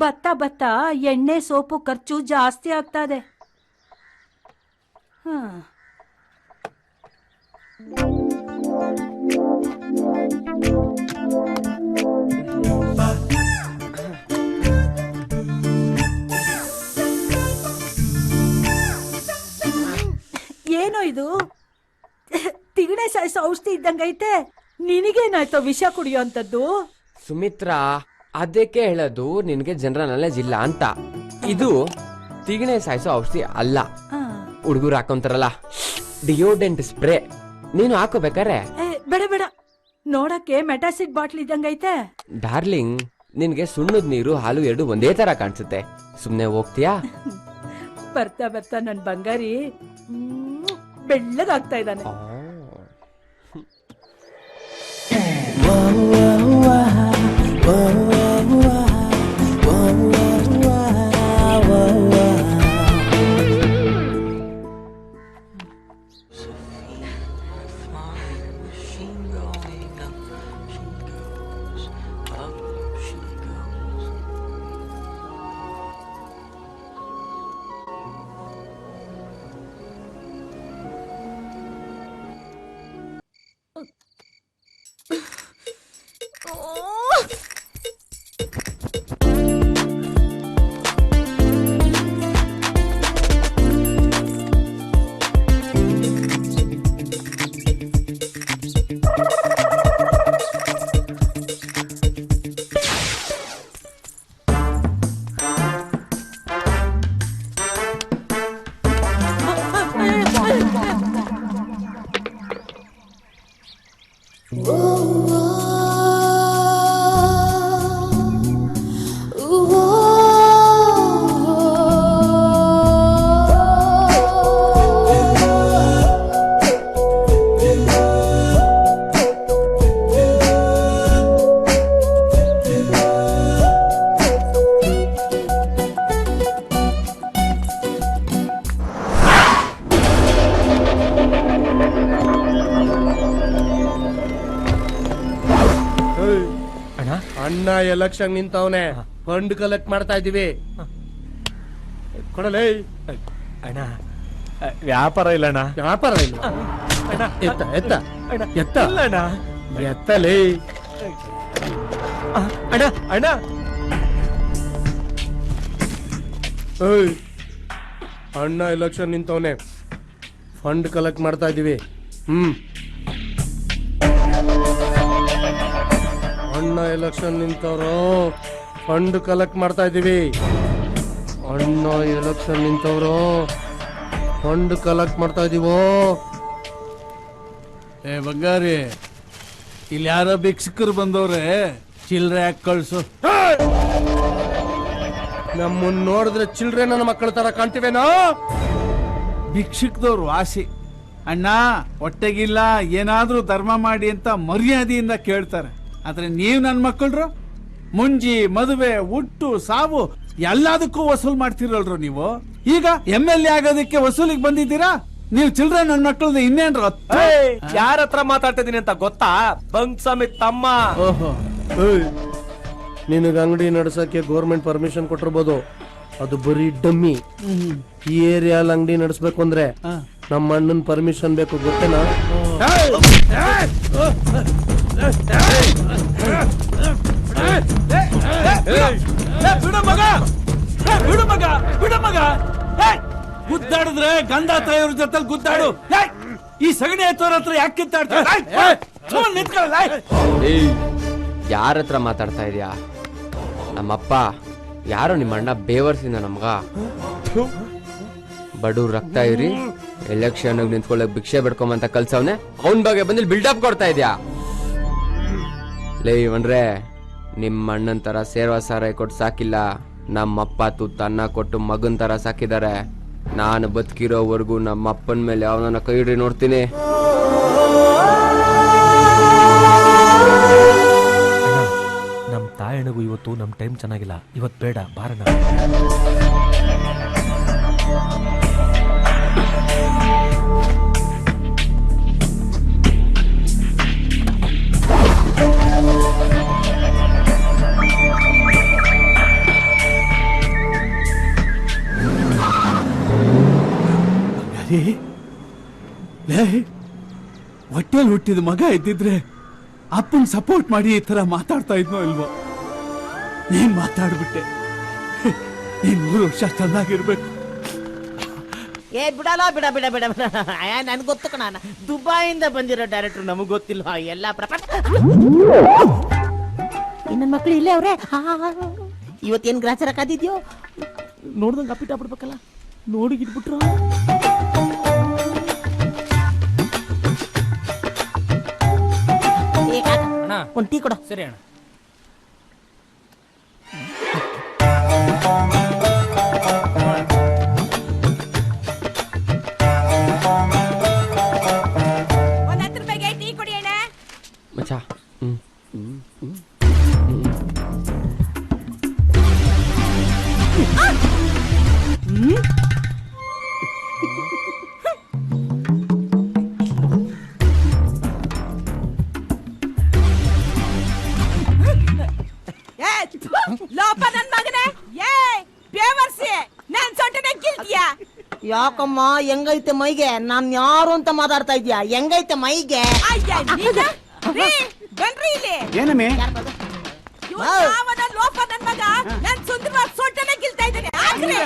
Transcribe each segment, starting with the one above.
ಬತ್ತಾ ಬತ್ತಾ ಎಣ್ಣೆ ಸೋಪು ಖರ್ಚು ಜಾಸ್ತಿ ಆಗ್ತಾ ಇದೆ. ಏನೋ ಇದು ತಿಗಣೆ ಸಾಯಿಸೋ ಔಷಧಿ ಇದ್ದಂಗೈತೆ. ನಿನಗೇನಾಯ್ತೋ ವಿಷ ಕುಡಿಯೋಂಥದ್ದು? ಸುಮಿತ್ರಾ, ಅದಕ್ಕೆ ಹೇಳೋದು ನಿನ್ಗೆ ಜನರಲ್ ನಾಲೆಜ್ ಇಲ್ಲ ಅಂತ. ಇದು ತಿಗಣೆ ಸಾಯಿಸೋ ಔಷಧಿ ಅಲ್ಲ. ಹುಡುಗರು ಹಾಕೊಂತಾರಲ್ಲ ಡಿಯೋಡೆಂಟ್ ಸ್ಪ್ರೇ, ನೀನು ಹಾಕೋಬೇಕಾರೆ. ಬೇಡ ಬೇಡ, ನೋಡಕ್ಕೆ ಮೆಟಾಸಿಡ್ ಬಾಟ್ಲ್ ಇದ್ದಂಗೈತೆ. ಡಾರ್ಲಿಂಗ್, ನಿನ್ಗೆ ಸುಣ್ಣದ ನೀರು ಹಾಲು ಎರಡು ಒಂದೇ ತರ ಕಾಣಿಸುತ್ತೆ. ಸುಮ್ನೆ ಹೋಗ್ತೀಯಾ? ಬರ್ತಾ ಬರ್ತಾ ನನ್ ಬಂಗಾರಿ ಬೆಳ್ಳಗಾಗ್ತಾ ಇದ್ದಾನೆ. ಅಣ್ಣ ಎಲೆಕ್ಷನ್ ನಿಂತವನೆ, ಫಂಡ್ ಕಲೆಕ್ಟ್ ಮಾಡ್ತಾ ಇದೀವಿ. ಕೊಡಲೇ ಅಣ್ಣ, ವ್ಯಾಪಾರ ಇಲ್ಲ ಅಣ್ಣ. ವ್ಯಾಪಾರ ಇಲ್ಲ. ಎತ್ತ ಎತ್ತ ಎತ್ತ ಅಣ್ಣ, ಎತ್ತಲೇ ಅಣ್ಣ ಅಣ್ಣ. ಅಣ್ಣ ಎಲೆಕ್ಷನ್ ನಿಂತವನೆ, ಫಂಡ್ ಕಲೆಕ್ಟ್ ಮಾಡ್ತಾ ಇದೀವಿ. ಅಣ್ಣ ಎಲೆಕ್ಷನ್ ನಿಂತವ್ರು, ಫಂಡ್ ಕಲೆಕ್ಟ್ ಮಾಡ್ತಾ ಇದೀವಿ. ಅಣ್ಣ ಎಲೆಕ್ಷನ್ ನಿಂತವ್ರು, ಫಂಡ್ ಕಲೆಕ್ಟ್ ಮಾಡ್ತಾ ಇದೀವೋ. ಏ ಬಂಗಾರಿ, ಇಲ್ಲಿ ಯಾರೋ ಭಿಕ್ಷುಕರು ಬಂದವ್ರೆ, ಚಿಲ್ರೆ ಹಾಕಿ ಕಳ್ಸು. ನಮ್ಮನ್ನ ನೋಡಿದ್ರೆ ಚಿಲ್ಡ್ರೆ ನನ್ನ ಮಕ್ಕಳ ತರ ಕಾಣ್ತಿವೇನೋ? ಭಿಕ್ಷುಕದವ್ರು ವಾಸಿ. ಅಣ್ಣ ಹೊಟ್ಟೆಗಿಲ್ಲ, ಏನಾದ್ರೂ ಧರ್ಮ ಮಾಡಿ ಅಂತ ಮರ್ಯಾದೆಯಿಂದ ಕೇಳ್ತಾರೆ. ಆದ್ರೆ ನೀವ್ ನನ್ ಮಕ್ಕಳ್ರು ಮುಂಜಿ, ಮದುವೆ, ಹುಟ್ಟು, ಸಾವು ಎಲ್ಲದಕ್ಕೂ ವಸೂಲ್ ಮಾಡ್ತಿರಲ್ರು ನೀವು. ಈಗ MLA ಆಗೋದಕ್ಕೆ ವಸೂಲಿಗೆ ಬಂದಿದ್ದೀರಾ ನೀವು. ಚಿಲ್ಡ್ರನ್ ನನ್ ಮಕ್ಕಳದ ಇನ್ನೇನ್ರು? ಯಾರ ಹತ್ರ ಮಾತಾಡ್ತಾ ಇದೀನಿ ಅಂತ ಗೊತ್ತಾ? ಬಂಗ್ಸ್ವಾಮಿ ತಮ್ಮ. ಓಹೋ, ನಿನಗ ಅಂಗಡಿ ನಡ್ಸಕ್ಕೆ ಗೌರ್ಮೆಂಟ್ ಪರ್ಮಿಷನ್ ಕೊಟ್ಟಿರ್ಬೋದು, ಅದು ಬರೀ ಡಮ್ಮಿ. ಈ ಏರಿಯಾಲ್ ಅಂಗಡಿ ನಡೆಸ್ಬೇಕು ಅಂದ್ರೆ ನಮ್ಮ ಅಣ್ಣನ್ ಪರ್ಮಿಷನ್ ಬೇಕು, ಗೊತ್ತೇನಾ? ಗುದ್ದಾಡಿದ್ರೆ ಗಂಡ ತಾಯಿಯವ್ರ ಜೊತೆ ಗುದ್ದಾಡು. ಈ ಸಗಣಿ ಎತ್ತೋರ ಹತ್ರ ಯಾಕೆ ಕಿತ್ತಾಡ್ತಾರೆ? ಯಾರ ಹತ್ರ ಮಾತಾಡ್ತಾ ಇದೀಯಾ? ನಮ್ಮಪ್ಪ ಯಾರೋ ನಿಮ್ಮ ಅಣ್ಣ ಬೇವರ್ಸಿಂದ ನಮ್ಗ ಬಡವ್ರ ರಕ್ತ ಇರಿ ಎಲೆಕ್ಷನ್ ನಿಂತ್ಕೊಳ್ಳಕ್ ಭಿಕ್ಷೆ ಬಿಡ್ಕೊಂಬಂತ ಕಲ್ಸವ್ನೆ. ಅವನ್ ಬಗ್ಗೆ ಬಂದಿಲ್ ಬಿಲ್ಡಪ್ ಕೊಡ್ತಾ ಇದ್ಯಾ? ಲೇ ಇವನ್ರೆ, ನಿಮ್ಮ ಅಣ್ಣನ್ ತರ ಸೇರ್ವಾ ಸಾರಾಯಿ ಕೊಟ್ಟು ಸಾಕಿಲ್ಲ. ನಮ್ಮಪ್ಪ ತುತ್ತನ್ನ ಕೊಟ್ಟು ಮಗನ್ ತರ ಸಾಕಿದ್ದಾರೆ. ನಾನು ಬದುಕಿರೋವರೆಗೂ ನಮ್ಮ ಅಪ್ಪನ ಮೇಲೆ ಅವನನ್ನ ಕೈ ಹಿಡಿ ನೋಡ್ತೀನಿ. ನಮ್ ತಾಯಣಗೂ ಇವತ್ತು ನಮ್ ಟೈಮ್ ಚೆನ್ನಾಗಿಲ್ಲ. ಇವತ್ ಬೇಡ, ಬಾರಣ. ಲೇ ಲೇ ಹೊಟ್ಟೆಲ್ ಹುಟ್ಟಿದ ಮಗ ಇದ್ದಿದ್ರೆ ಅಪ್ಪನ್ ಸಪೋರ್ಟ್ ಮಾಡಿ ಈ ತರ ಮಾತಾಡ್ತಾ ಇದ್ನೋ ಇಲ್ವೋ? ನೀನ್ ಮಾತಾಡ್ಬಿಟ್ಟೆ. ನೀನ್ 3 ವರ್ಷ ಚೆನ್ನಾಗಿರ್ಬೇಕು. ಏ ಬಿಡಲ್ಲ ಬಿಡ ಬಿಡ ಬಿಡ ಬಿಡ ನನ್ಗೆ ಗೊತ್ತು ಕಣ, ದುಬೈಯಿಂದ ಬಂದಿರೋ ಡೈರೆಕ್ಟರ್, ನಮಗ್ ಗೊತ್ತಿಲ್ಲ ಎಲ್ಲ ಪ್ರಪಂಚ. ನನ್ನ ಮಕ್ಳು ಇಲ್ಲೇ ಅವ್ರೆ. ಇವತ್ತೇನ್ ಗ್ರಾಚಾರ ಕಾದಿದ್ಯೋ ನೋಡ್ದಂಗ ಅಪ್ಪಿಟ ಬಿಡ್ಬೇಕಲ್ಲ, ನೋಡಿಗಿಟ್ಬಿಟ್ರು. ಒಂದ್ ಟೀ ಕೊಡ. ಸರಿ ಅಣ್ಣ. ಒಂದ್ 10 ರೂಪಾಯಿಗೆ ಟೀ ಕೊಡಿ ಅಣ್ಣ. ಮಚ್ಚ ಲೋಪ ನನ್ ಮಗನೇ, ಏ ಬೇವರ್ಸಿ ನಾನ್ ಸೊಂಟನೆ ಕಿಲ್ತಿಯಾ? ಯಾಕಮ್ಮ ಹೆಂಗೈತೆ ಮೈಗೆ? ನಾನ್ ಯಾರು ಅಂತ ಮಾತಾಡ್ತಾ ಇದ್ಯಾ? ಹೆಂಗೈತೆ ಮೈಗೆ? ಅಯ್ಯ ನೀನ? ರೀ, ಬನ್ರಿ ಇಲ್ಲಿ. ಏನಮ್ಮೆ? ಇವ್ನು ಯಾವನ ಲೋಪ ನನ್ ಮಗ ನನ್ ಸುಂದರವಾದ ಸೊಂಟನೆ ಕಿಲ್ತಾ ಇದ್ದಾನೆ. ಆಗ್ರಿ.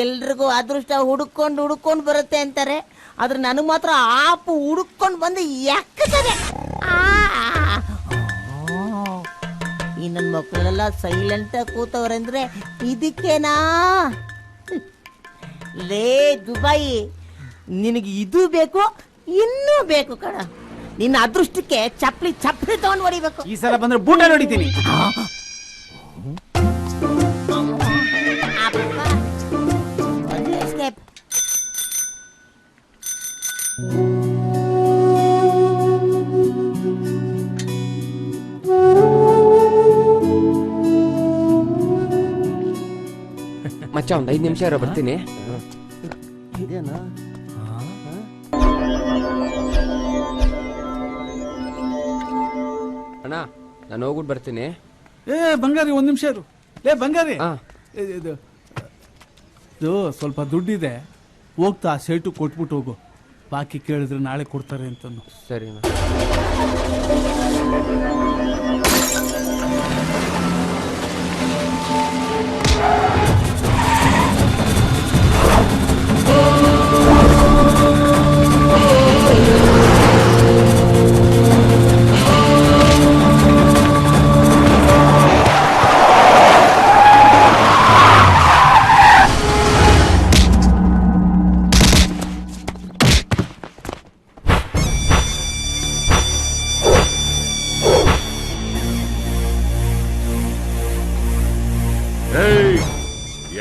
ಎಲ್ರಿಗೂ ಅದೃಷ್ಟ ಹುಡುಕೊಂಡು ಬರುತ್ತೆ ಅಂತಾರೆ, ಆದ್ರೆ ನನಗ್ ಮಾತ್ರ ಆಪು ಹುಡುಕೊಂಡು ಬಂದು ಯಾಕಂತಾರೆ. ಈ ನನ್ನ ಮಕ್ಕಳೆಲ್ಲ ಸೈಲೆಂಟ್ ಆಗಿ ಕೂತವ್ರಂದ್ರೆ ಇದಕ್ಕೇನಾ? ಲೇ ದುಬೈ, ನಿನಗೆ ಇದು ಬೇಕು, ಇನ್ನೂ ಬೇಕು ಕಣ. ನಿನ್ನ ಅದೃಷ್ಟಕ್ಕೆ ಚಪ್ಲಿ ತಗೊಂಡು ಹೊಡಿಬೇಕು. ಈ ಸಲ ಬಂದ್ರೆ ಬೂಟ ನೋಡಿತೀನಿ. ಮಚ್ಚ ಒಂದ್ 5 ನಿಮಿಷ ಇರೋ, ಬರ್ತೀನಿ. ಅಣ್ಣ ನಾನು ಹೋಗ್ಬಿಟ್ಟು ಬರ್ತೀನಿ. ಏ ಬಂಗಾರಿ, 1 ನಿಮಿಷ ಇರು. ಲೇ ಬಂಗಾರಿ, ಹಾ. ಇದು ಸ್ವಲ್ಪ ದುಡ್ಡಿದೆ, ಹೋಗ್ತಾ ಸೇಟು ಕೊಟ್ಬಿಟ್ಟು ಹೋಗು. ಬಾಕಿ ಕೇಳಿದ್ರೆ ನಾಳೆ ಕೊಡ್ತಾರೆ ಅಂತಂದು. ಸರಿ ಅಣ್ಣ.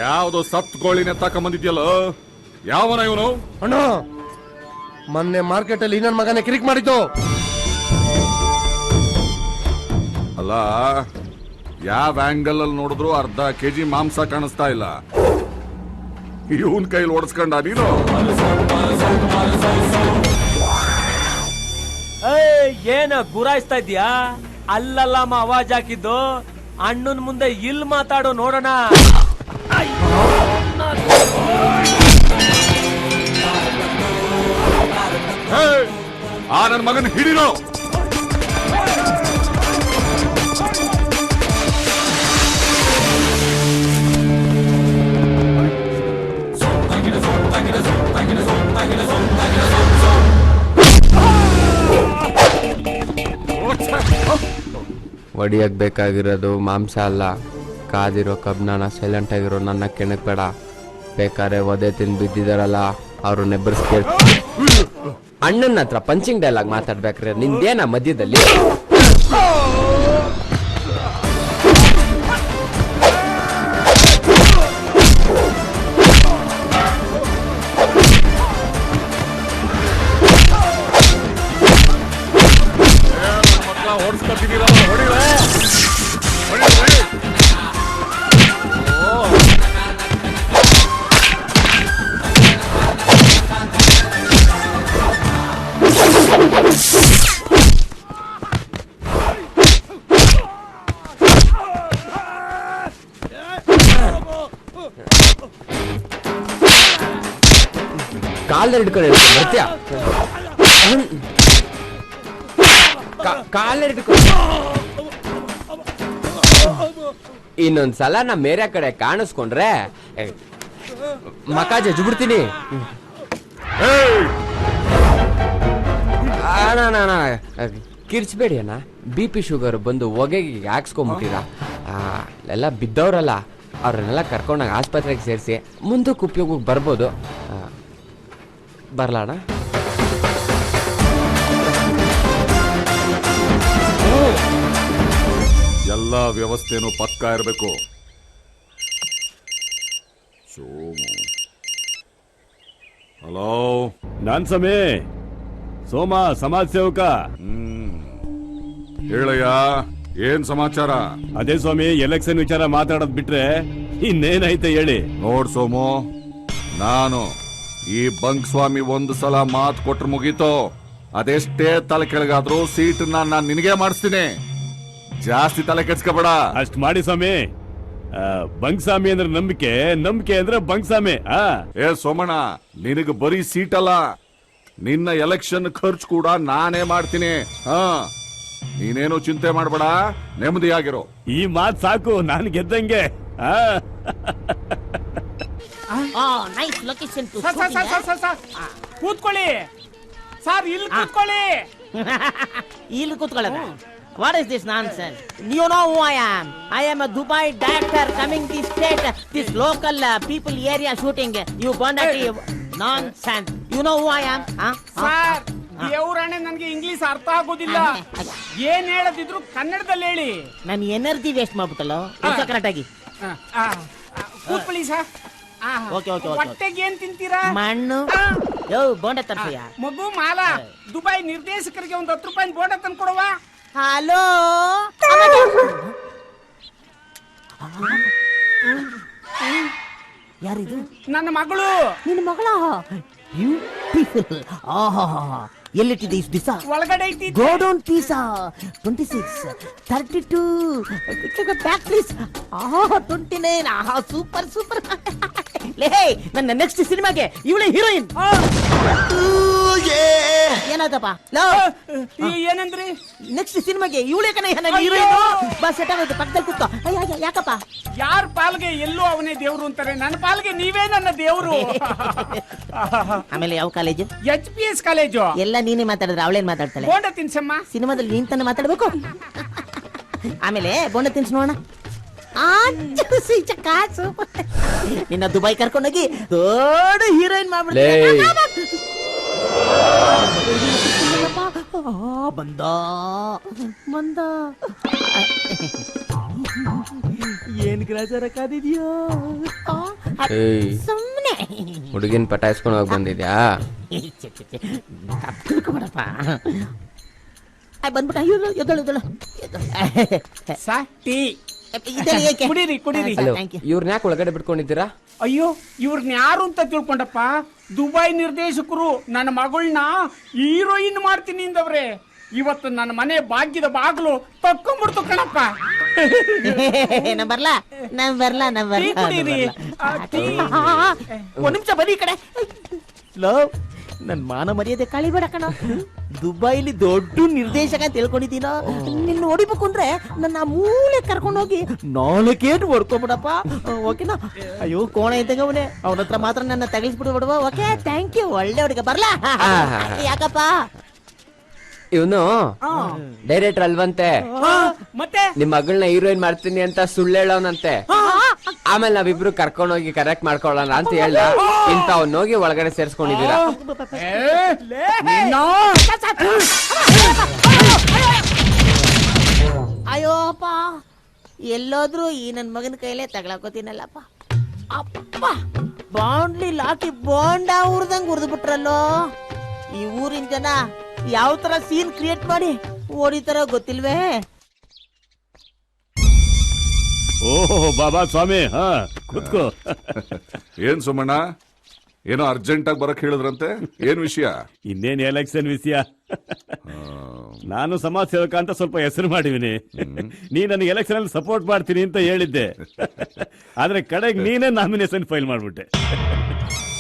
ಯಾವ್ದೋ ಸತ್ ಗೋಳಿನ ತಕೊಂಬಂದಿದ್ಯಲ್ಲ, ಯಾವನ ಇವನು? ಅಣ್ಣ, ಮೊನ್ನೆ ಮಾರ್ಕೆಟ್ ಅಲ್ಲಿ ನನ್ನ ಮಗನೇ ಕಿರಿಕ್ ಮಾಡಿದ್ದು. ಅಲ್ಲ, ಯಾವ ಆಂಗಲ್ ಅಲ್ಲಿ ನೋಡಿದ್ರು ಅರ್ಧ ಕೆಜಿ ಮಾಂಸ ಕಾಣಿಸ್ತಾ ಇಲ್ಲ. ಇವನ್ ಕೈಲಿ ಓಡಿಸ್ಕೊಂಡ ನೀನು? ಏನ ಗುರಾಯಿಸ್ತಾ ಇದ್ಯಾ? ಅಲ್ಲಲ್ಲಮ್ಮ ಅವಾಜ್ ಹಾಕಿದ್ದು. ಅಣ್ಣನ್ ಮುಂದೆ ಇಲ್ಲಿ ಮಾತಾಡೋ ನೋಡೋಣ. ಆ ನನ್ನ ಮಗನ ಹಿಡಿನೋ. ಒಡಿಯಕ್ ಬೇಕಾಗಿರೋದು ಮಾಂಸ ಅಲ್ಲ, ಕಾದಿರೋ ಕಬ್ನಾನ. ಸೈಲೆಂಟ್ ಆಗಿರೋ ನನ್ನ ಕೆಣಕ್ ಬೇಡ. ಬೇಕಾದ್ರೆ ಒದೆ ತಿಂದು ಬಿದ್ದಿದಾರಲ್ಲ ಅವ್ರು ನೆಬ್ಬರ್ಸ್ಕೇಳ್. ಅಣ್ಣನ ಹತ್ರ ಪಂಚಿಂಗ್ ಡೈಲಾಗ್ ಮಾತಾಡ್ಬೇಕ್ರೆ ನಿಂದೇನ ಮಧ್ಯದಲ್ಲಿ? ಓಡಿಸ್ಕೊತಿದ್ದೀರ, ಕಾಲ್ ಹಿಡ್ಕೊಂಡು ಬರ್ತೀಯ ಕಾಲ ಹಿಡ್ಕೊಂಡು ಇನ್ನೊಂದ್ಸಲ ನಾ ಮೇರೆ ಕಡೆ ಕಾಣಿಸ್ಕೊಂಡ್ರೆ ಮಕ ಜಜ್ಬಿಡ್ತೀನಿ. ಕಿರ್ಚ್ಬೇಡಿ ಅಣ್ಣ, BP ಶುಗರ್ ಬಂದು ಹೊಗೆಗೆ ಹಾಕ್ಸ್ಕೊಂಬಿಟ್ಟಿರ. ಎಲ್ಲ ಬಿದ್ದವ್ರಲ್ಲ, ಅವ್ರನ್ನೆಲ್ಲ ಕರ್ಕೊಂಡಾಗ ಆಸ್ಪತ್ರೆಗೆ ಸೇರಿಸಿ ಮುಂದಕ್ಕೆ ಉಪಯೋಗಕ್ಕೆ ಬರ್ಬೋದು. ಬರ್ಲಾ ಅಣ್ಣ? ಎಲ್ಲ ವ್ಯವಸ್ಥೆನೂ ಪಕ್ಕಾ ಇರಬೇಕು. ಸೋಮು, ಹಲೋ, ನಾನ್ ಸೋಮ ಸಮಾಜ ಸೇವಕ. ಹೇಳಯ್ಯ, ಏನ್ ಸಮಾಚಾರ? ಅದೇ ಸ್ವಾಮಿ, ಎಲೆಕ್ಷನ್ ವಿಚಾರ ಮಾತಾಡೋದ್ ಬಿಟ್ರೆ ಇನ್ನೇನೈತೆ ಹೇಳಿ. ನೋಡ್ ಸೋಮು, ನಾನು ಈ ಬಂಕ್ ಸ್ವಾಮಿ ಒಂದು ಸಲ ಮಾತು ಕೊಟ್ರೆ ಮುಗೀತು. ಅದೆಷ್ಟೇ ತಲೆ ಕೆಳಗಾದ್ರೂ ಸೀಟನ್ನ ನಾನ್ ನಿನಗೆ ಮಾಡಿಸ್ತೀನಿ. ಜಾಸ್ತಿ ತಲೆ ಕೆಡ್ಸ್ಕೊಬೇಡ. ಅಷ್ಟ್ ಮಾಡಿ ಸ್ವಾಮಿ. ಬಂಕ್ಸಾಮಿ ಅಂದ್ರೆ ನಂಬಿಕೆ, ನಂಬಿಕೆ ಅಂದ್ರೆ ಬಂಕ್ಸಾಮಿ. ಏ ಸೋಮಣ್ಣ, ನಿನಗೆ ಬರೀ ಸೀಟ್ ಅಲ್ಲ, ನಿನ್ನ ಎಲೆಕ್ಷನ್ ಖರ್ಚು ಕೂಡ ನಾನೇ ಮಾಡ್ತೀನಿ. ನೀನೇನು ಚಿಂತೆ ಮಾಡಬೇಡ, ನೆಮ್ಮದಿಯಾಗಿರೋ. ಈ ಮಾತ್ ಸಾಕು, ನಾನು ಗೆದ್ದಂಗೆ. ನೈಸ್ ಲೊಕೇಶನ್ ಟು ಕೂತ್ಕೊಳ್ಳಿ ಸರ್, ಇಲ್ಲಿ ಕೂತ್ಕೊಳ್ಳಿ. ಇಲ್ಲಿ ಕೂತ್ಕೊಳ್ಳೋದ? What is this nonsense? You know who I am? I am a Dubai director coming this state, this local people area shooting. You Bondati nonsense. You know who I am? Sir, ದೇವ್ರಾಣೆ ನನ್ಗೆ English ಅರ್ಥ ಆಗೋದಿಲ್ಲ. ಏನ್ ಹೇಳದಿದ್ರು ಕನ್ನಡದಲ್ಲಿ ಹೇಳಿ. ನಾನು energy waste ಮಾಡ್ಬಿಟ್ಟಲ್ಲ. Correct ಆಗಿ ಕೂತ್ಕೊಳ್ಳಿ ಸರ್. Okay okay okay. ಹೊಟ್ಟೆಗೆ ಏನ್ ತಿಂತೀರಾ? ಮಣ್ಣು. ಯೋ ಬೋಂಡ ತರ್ಸಯ್ಯ. ಮಗು ಮಾಲಾ, ದುಬೈ ನಿರ್ದೇಶಕರಿಗೆ ಒಂದು 10 ರೂಪಾಯಿ ಬೋಂಡ ತಂದು ಕೊಡುವ. ಹಲೋ, ಯಾರಿದು? ನನ್ನ ಮಗಳು. ನಿನ್ನ ಮಗಳ? ಬ್ಯೂಟಿಫುಲ್. ಎಲ್ಲಿಟ್ಟಿದೆ ಇಷ್ಟು ದಿವಸ? ಒಳಗಡೆ ಐತಿ. Godown Pisa 26, 32, back please. 29. Super super. ಲೇ, ನನ್ನ ನೆಕ್ಸ್ಟ್ ಸಿನಿಮಾಗೆ ಇವಳೇ ಹೀರೋಯಿನ್. ಏನಾದಪ್ಪ? ಏನಂದ್ರಿ? ನೆಕ್ಸ್ಟ್ ಸಿನಿಮಾಗೆ ಇವಳೇ ಕಣ ಹೀರೋಯಿನ್. ಬಸ್ ಸೆಟ್ ಆಗೋಯ್ತು, ಪಕ್ಕದಲ್ಲಿ ಕೂತ್ಕೋ. ಯಾಕಪ್ಪ? ಯಾರ ಪಾಲ್ಗೆ ಎಲ್ಲೂ ಅವನೇ ದೇವ್ರು ಅಂತಾರೆ, ನನ್ನ ಪಾಲ್ಗೆ ನೀವೇ ನನ್ನ ದೇವ್ರು. ಆಮೇಲೆ ಯಾವ ಕಾಲೇಜು? HPS college. ಎಲ್ಲ ನೀನೇ ಮಾತಾಡಿದ್ರೆ ಅವಳೇನ್ ಮಾತಾಡ್ತಾಳೆ? ಬೋಂಡ ತಿನ್ಸಮ್ಮ. ಸಿನಿಮಾದಲ್ಲಿ ನೀನ್ ತಾನೆ ಮಾತಾಡ್ಬೇಕು. ಆಮೇಲೆ ಬೋಂಡ ತಿನ್ಸ್ ನೋಡೋಣ. ನಿನ್ನ ದುಬೈ ಕರ್ಕೊಂಡೋಗಿ ದೊಡ್ಡ ಹೀರೋಯಿನ್ ಮಾಡ್ಬಿಡ್ತೀನಿ. ಬಂದ ಬಂದ. ಏನ್ ಗ್ರಾಚಾರ ಕಾದಿದ್ಯೋ? ಸುಮ್ಮನೆ ಹುಡುಗಿನ ಪಟಾಯಿಸ್ಕೊಂಡು ಹೋಗಿ ಬಂದಿದ್ಯಾ? ತಿಳ್ಕೊಬೇಡಪ್ಪ. ಬಂದ್ಬಿಟ್ಟ. ಎದ್ದಳು. ಟೀ ಕುಡೀರಿ ಕುಡೀರಿ. ಇವ್ರನ್ನ ಯಾಕೆ ಒಳಗಡೆ ಬಿಟ್ಕೊಂಡಿದ್ದೀರಾ? ಅಯ್ಯೋ, ಇವ್ರನ್ನ ಯಾರು ಅಂತ ತಿಳ್ಕೊಂಡಪ್ಪ? ದುಬೈ ನಿರ್ದೇಶಕರು ನನ್ನ ಮಗಳನ್ನ ಹೀರೋಯಿನ್ ಮಾಡ್ತೀನಿ ಅಂದವ್ರೆ. ಇವತ್ತು ನನ್ನ ಮನೆ ಭಾಗ್ಯದ ಬಾಗ್ಲು ತಕ್ಕೊಂಡ್ಬಿಡ್ತು ಕಣಪ್ಪ. ಒಂದ್ ನಿಮಿಷ ಬರೀ ಕಡೆ. ನನ್ ಮಾನ ಮರ್ಯಾದೆ ಕಳಿಬೇಡ ಕಣ. ದುಬೈಲಿ ದೊಡ್ಡ ನಿರ್ದೇಶಕ ಅಂತ ತಿಳ್ಕೊಂಡಿದ್ದೀನ. ನಿನ್ನ ಹೊಡಿಬೇಕು ಅಂದ್ರೆ ನನ್ನ ಮೂಲೆ ಕರ್ಕೊಂಡೋಗಿ 4 ಏಟು ಹೊಡ್ಕೊಂಬಿಡಪ್ಪ. ಓಕೆನಾ? ಅಯ್ಯೋ, ಕೋಣ ಇದ್ದಂಗವನೇ, ಅವನ ಹತ್ರ ಮಾತ್ರ ನನ್ನ ತಗಿಸ್ಬಿಟ್ಟು ಬಿಡುವ. Okay, thank you. ಒಳ್ಳೆ ಹುಡುಗ. ಬರ್ಲಾ? ಯಾಕಪ್ಪ? ಇವನು ಡೈರೆಕ್ಟರ್ ಅಲ್ವಂತೆ. ಮತ್ತೆ ನಿಮ್ ಮಗಳನ್ನ ಹೀರೋಯಿನ್ ಮಾಡ್ತೀನಿ ಅಂತ ಸುಳ್ಳು ಹೇಳೋನಂತೆ. ಆಮೇಲೆ ನಾವಿಬ್ರು ಕರ್ಕೊಂಡೋಗಿ ಕರೆಕ್ಟ್ ಮಾಡ್ಕೊಳ್ಳೋಣ ಅಂತ ಹೇಳ್ದ. ಇಂತ ಹೋಗಿ ಒಳಗಡೆ ಸೇರ್ಸ್ಕೊಂಡಿದ್ದೀರಾ. ಅಯ್ಯೋಪ್ಪ, ಎಲ್ಲೋದ್ರು ಈ ನನ್ ಮಗನ ಕೈಲೇ ತಗೊಳಕೋತೀನಲ್ಲಪ್ಪ. ಅಪ್ಪ, ಬಾಂಡ್ಲಿ ಲಾಕಿ ಬೋಂಡ ಉರ್ದಂಗ್ ಉರ್ದು ಬಿಟ್ರಲ್ಲೋ. ಈ ಊರಿನ ಜನ ಯಾವ ತರ ಸೀನ್ ಕ್ರಿಯೇಟ್ ಮಾಡಿ ಓಡಿತಾರ ಗೊತ್ತಿಲ್ವೇ? ಓಹೋ ಬಾಬಾ ಸ್ವಾಮಿ, ಕೂತ್ಕೋ. ಏನ್ ಸೋಮಣ್ಣ, ಏನೋ ಅರ್ಜೆಂಟ್ ಆಗಿ ಬರಕ್ ಹೇಳಿದ್ರಂತೆ, ಏನ್ ವಿಷಯ? ಇನ್ನೇನ್ ಎಲೆಕ್ಷನ್ ವಿಷಯ. ನಾನು ಸಮಾಜ ಸೇವಕ ಅಂತ ಸ್ವಲ್ಪ ಹೆಸರು ಮಾಡಿವಿನಿ. ನೀ ನನಗೆ ಎಲೆಕ್ಷನ್ ಅಲ್ಲಿ ಸಪೋರ್ಟ್ ಮಾಡ್ತೀನಿ ಅಂತ ಹೇಳಿದ್ದೆ. ಆದ್ರೆ ಕಡೆಗೆ ನೀನೇ ನಾಮಿನೇಷನ್ ಫೈಲ್ ಮಾಡ್ಬಿಟ್ಟೆ.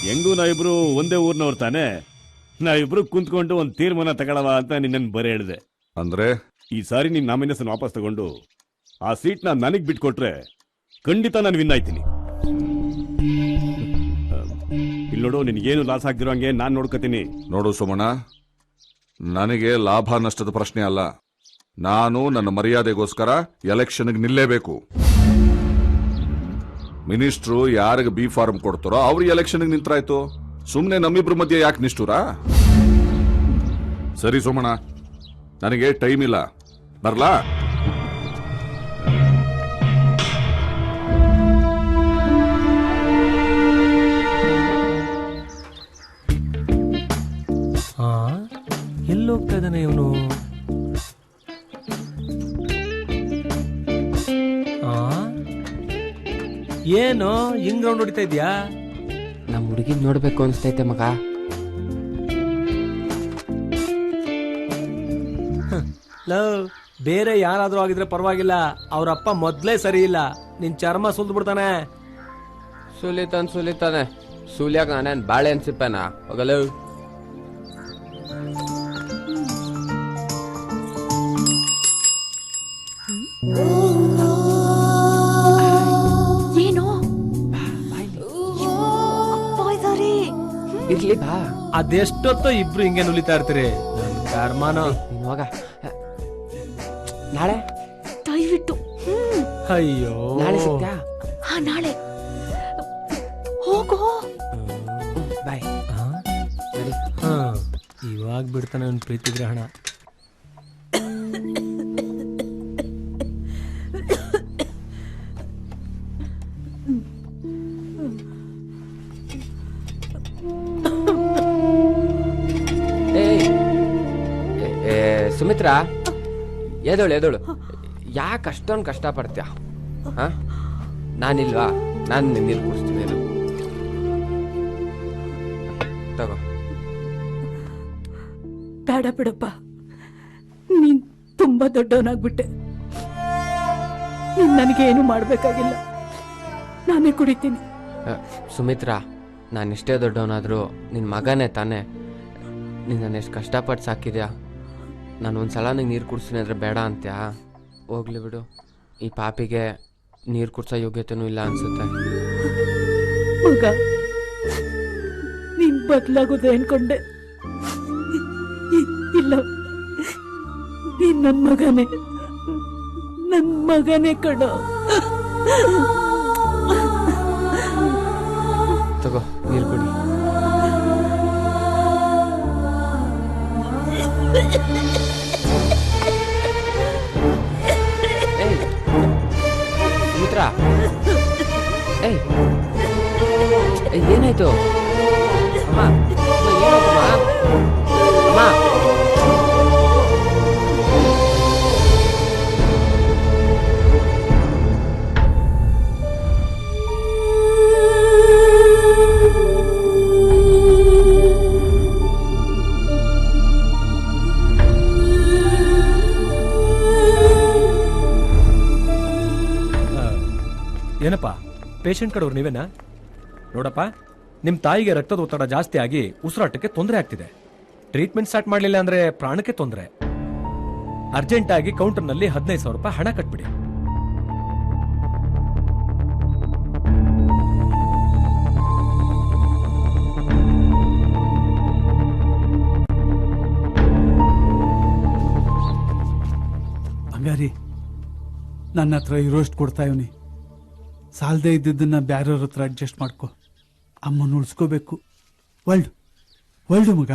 ಹೆಂಗೂ ನಾವಿಬ್ರು ಒಂದೇ ಊರ್ನವ್ರು ತಾನೆ, ನಾವಿಬ್ರು ಕುಂತ್ಕೊಂಡು ಒಂದು ತೀರ್ಮಾನ ತಗೊಳವ ಅಂತ ನಿನ್ನನ್ನು ಬರೀ ಹೇಳಿದೆ. ಅಂದ್ರೆ ಈ ಸಾರಿ ನೀನ್ ನಾಮಿನೇಷನ್ ವಾಪಸ್ ತಗೊಂಡು ಆ ಸೀಟ್ ನನಗ್ ಬಿಟ್ಕೊಟ್ರೆ ಖಂಡಿತ ನಾನು ವಿನ್ ಆಯ್ತೀನಿ. ಇಲ್ಲಿ ನೋಡು, ನಿನ್ಗೇನು ಲಾಸ್ ಆಗ್ದಿರೋ ಹಂಗೆ ನಾನ್ ನೋಡ್ಕೋತೀನಿ. ನೋಡು ಸುಮಣ್ಣ, ನನಗೆ ಲಾಭ ನಷ್ಟದ ಪ್ರಶ್ನೆ ಅಲ್ಲ. ನಾನು ನನ್ನ ಮರ್ಯಾದೆಗೋಸ್ಕರ ಎಲೆಕ್ಷನ್ಗೆ ನಿಲ್ಲೇಬೇಕು. ಮಿನಿಸ್ಟ್ರು ಯಾರಿಗೆ ಬಿ ಫಾರ್ಮ್ ಕೊಡ್ತಾರೋ ಅವ್ರು ಎಲೆಕ್ಷನ್ಗೆ ನಿಂತ್ರಾಯ್ತು. ಸುಮ್ನೆ ನಮ್ಮಿಬ್ರ ಮಧ್ಯೆ ಯಾಕೆ ನಿಷ್ಠೂರ? ಸರಿ ಸುಮಣ್ಣ, ನನಗೆ ಟೈಮ್ ಇಲ್ಲ, ಬರ್ಲಾ? ಎಲ್ಲೋಗ್ತಾ ಇದ್ದಾನೆ ಇವನು? ಏನು ಹಿಂಗ್ ರೌಂಡ್ ಹೊಡಿತಾ ಇದ್ಯಾ? ನಮ್ಮ ಹುಡುಗಿನ್ ನೋಡ್ಬೇಕು ಅನ್ಸ್ತೈತೆ ಮಗ. ಲವ್, ಬೇರೆ ಯಾರಾದ್ರೂ ಆಗಿದ್ರೆ ಪರವಾಗಿಲ್ಲ, ಅವ್ರಪ್ಪ ಮೊದ್ಲೇ ಸರಿ ಇಲ್ಲ. ನಿನ್ ಚರ್ಮ ಸುಲ್ದು ಬಿಡ್ತಾನೆ. ಸುಲಿತಾನೆ ಸುಲಿಯಾಕ ನಾನೇನ್ ಬಾಳೆ ಅನ್ಸಿಪ್ಪೇನ? ಹೋಗಲು ಏನು ಇರ್ಲಿ ಬಾ. ಅದೆಷ್ಟೊತ್ತು ಇಬ್ರು ಹಿಂಗೆ ನುಲಿತಾ ಇರ್ತೀರಿ? ಕರ್ಮಾನೋ. ನೀನ್ ಹೋಗ. ನಾಳೆ ದಯವಿಟ್ಟು. ಅಯ್ಯೋ, ನಾಳೆ ಸಿಗ್ತ್ಯಾ? ಹಾ, ನಾಳೆ ಹೋಗೋ. ಬಾಯ್. ಸರಿ. ಇವಾಗ ಬಿಡ್ತಾನೆ ಅವ್ನ ಪ್ರೀತಿ ಗ್ರಹಣ. ಸುಮಿತ್ರಾ, ಎದೋಳು. ಯಾಕೆ ಅಷ್ಟೊಂದು ಕಷ್ಟ ಪಡ್ತೀಯ? ನಾನಿಲ್ವಾ? ನಾನು ನೀರು ಕುಡಿಸ್ತೀನಿ. ತಗೋ. ಬೇಡ ಬಿಡಪ್ಪ, ನೀನ್ ತುಂಬಾ ದೊಡ್ಡವನಾಗ್ಬಿಟ್ಟೆ. ನೀನ್ ನನಗೇನು ಮಾಡ್ಬೇಕಾಗಿಲ್ಲ, ನಾನೇ ಕುಡಿತೀನಿ. ಸುಮಿತ್ರಾ, ನಾನೆಷ್ಟೇ ದೊಡ್ಡವನಾದ್ರೂ ನಿನ್ನ ಮಗನೇ ತಾನೆ. ನೀನು ನಾನು ಎಷ್ಟು ಕಷ್ಟಪಟ್ಟು ಸಾಕಿದ್ಯಾ. ನಾನು ಒಂದ್ಸಲ ನಂಗೆ ನೀರು ಕುಡಿಸ್ತೀನಿ ಅಂದ್ರೆ ಬೇಡ ಅಂತ್ಯಾ? ಹೋಗ್ಲಿ ಬಿಡು. ಈ ಪಾಪಿಗೆ ನೀರು ಕುಡ್ಸೋ ಯೋಗ್ಯತೆನೂ ಇಲ್ಲ ಅನ್ಸುತ್ತೆ. ಮಗ, ನೀನ್ ಬದಲಾಗೋದು ಅನ್ಕೊಂಡೆ. ಇಲ್ಲ, ನೀನ್ ನನ್ ಮಗನೇ ಕಣ. ತಗೋ, ನೀರು ಕುಡಿ. ಸುಮಿತ್ರಾ, ಏನಾಯ್ತು? ಅಮ್ಮ, ಏನಾಯ್ತಮ್ಮ? ಅಮ್ಮ, ಏನಪ್ಪ, ಪೇಷಂಟ್ ಕಡೆಯವ್ರು ನೀವೇನಾ? ನೋಡಪ್ಪ, ನಿಮ್ಮ ತಾಯಿಗೆ ರಕ್ತದ ಒತ್ತಡ ಜಾಸ್ತಿ ಆಗಿ ಉಸಿರಾಟಕ್ಕೆ ತೊಂದರೆ ಆಗ್ತಿದೆ. ಟ್ರೀಟ್ಮೆಂಟ್ ಸ್ಟಾರ್ಟ್ ಮಾಡಲಿಲ್ಲ ಅಂದ್ರೆ ಪ್ರಾಣಕ್ಕೆ ತೊಂದರೆ. ಅರ್ಜೆಂಟ್ ಆಗಿ ಕೌಂಟರ್ನಲ್ಲಿ 15,000 ರೂಪಾಯಿ ಹಣ ಕಟ್ಬಿಡಿ. ಬಂಗಾರಿ, ನನ್ನ ಹತ್ರ ಇರೋಷ್ಟು ಕೊಡ್ತಾ ಇವನಿ. ಸಾಲದೇ ಇದ್ದಿದ್ದನ್ನ ಬ್ಯಾರೆಯವ್ರ ಹತ್ರ ಅಡ್ಜಸ್ಟ್ ಮಾಡ್ಕೊ. ಅಮ್ಮನ ಉಳಿಸ್ಕೋಬೇಕು. ಒಳ್ಳು ಮಗ.